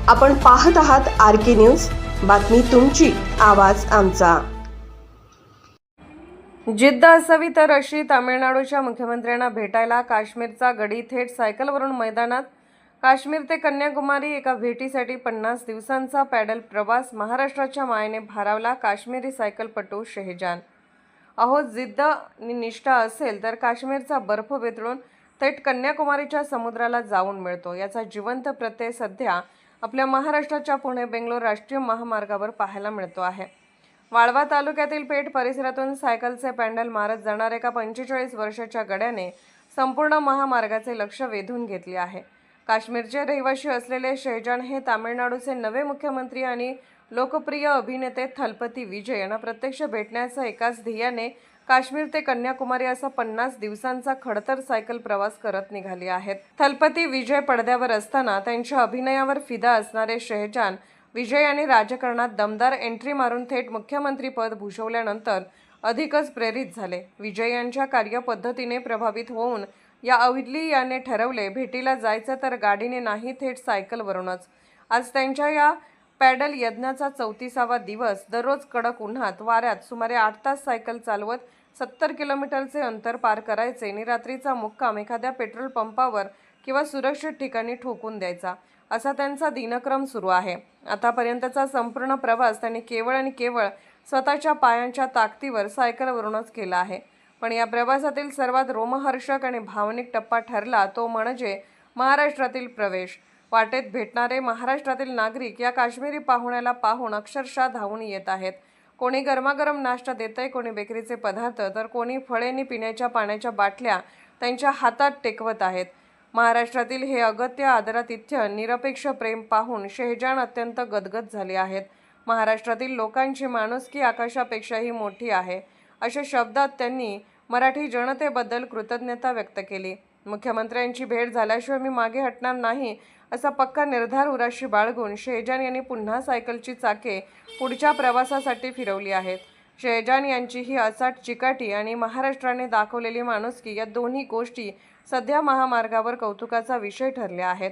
आपण पाहत आहात RK न्यूज, बातमी तुमची, आवाज आमचा। जिद्द असावी तर अशी तामिळनाडूच्या मुख्यमंत्र्यांना भेटायला काश्मीरचा गडी थेट सायकलवरून मैदानात। काश्मीर ते कन्याकुमारी एका भेटीसाठी 50 दिवसांचा पॅडल प्रवास महाराष्ट्राच्या मायेने भारावला काश्मीरी सायकलपटू शेहजान। अहो, जिद्द आणि निष्ठा असेल तर काश्मीरचा बर्फ वेतळून थेट कन्याकुमारीच्या समुद्राला जाऊन मिळतो। याचा जिवंत प्रत्यय सध्या आपल्या महाराष्ट्राच्या पुणे-बेंगलोर राष्ट्रीय महामार्गावर पाहायला मिळतो आहे। वाळवा तालुक्यातील पेठ परिसरातून सायकलचे पॅडल मारत जाणाऱ्या एका 45 वर्षाच्या गड्याने संपूर्ण महामार्गाचे लक्ष वेधून घेतले आहे। काश्मीरचे रहिवासी असलेले शेहजान हे तामिळनाडूचे नवे मुख्यमंत्री आणि लोकप्रिय अभिनेते थलपती विजय यांना प्रत्यक्ष भेटण्याचं एकाच ध्येयाने काश्मीर ते कन्याकुमारी असा 50 दिवसांचा खडतर सायकल प्रवास करत निघाले आहेत। थलपती विजय पडद्यावर असताना त्यांच्या अभिनयावर फिदा असणारे शेहजान विजय यांनी राजकारणात दमदार एंट्री मारून थेट मुख्यमंत्री पद भूषवल्यानंतर अधिकच प्रेरित झाले। विजय यांच्या कार्यपद्धतीने प्रभावित होऊन या अवधली याने ठरवले, भेटीला जायचं तर गाडीने नाही, थेट सायकलवरूनच। आज त्यांच्या या पॅडल यज्ञाचा 34वा दिवस। दररोज कडक उन्हात वाऱ्यात सुमारे 8 तास सायकल चालवत 70 किलोमीटरचे अंतर पार करायचे आणि रात्रीचा मुक्काम एखाद्या पेट्रोल पंपावर किंवा सुरक्षित ठिकाणी ठोकून द्यायचा, असा त्यांचा दिनक्रम सुरू आहे। आतापर्यंतचा संपूर्ण प्रवास त्यांनी केवळ आणि केवळ स्वतःच्या पायांच्या ताकदीवर सायकलवरूनच केला आहे। पण या प्रवासातील सर्वात रोमहर्षक आणि भावनिक टप्पा ठरला तो म्हणजे महाराष्ट्रातील प्रवेश। वाटेत भेटणारे महाराष्ट्रातील नागरिक या काश्मीरी पाहुण्याला पाहून अक्षरशः धावून येत आहेत। कोणी गरमागरम नाश्ता देतंय, कोणी बेकरीचे पदार्थ, तर कोणी फळेनी पिण्याच्या पाण्याच्या बाटल्या त्यांच्या हातात टेकवत आहेत। महाराष्ट्रातील हे अगत्य आदरातिथ्य निरपेक्ष प्रेम पाहून शेहजान अत्यंत गदगद झाले आहेत। महाराष्ट्रातील लोकांची माणुसकी आकाशापेक्षाही मोठी आहे, अशा शब्दात त्यांनी मराठी जनतेबद्दल कृतज्ञता व्यक्त केली। मुख्यमंत्र्यांची भेट झाल्याशिवाय मी मागे हटणार नाही, असा पक्का निर्धार उराशी बाळगून शेहजान यांनी पुन्हा सायकलची चाके पुढच्या प्रवासासाठी फिरवली आहेत। शेहजान यांची ही अचाट चिकाटी आणि महाराष्ट्राने दाखवलेली माणुसकी या दोन्ही गोष्टी सध्या महामार्गावर कौतुकाचा विषय ठरल्या आहेत।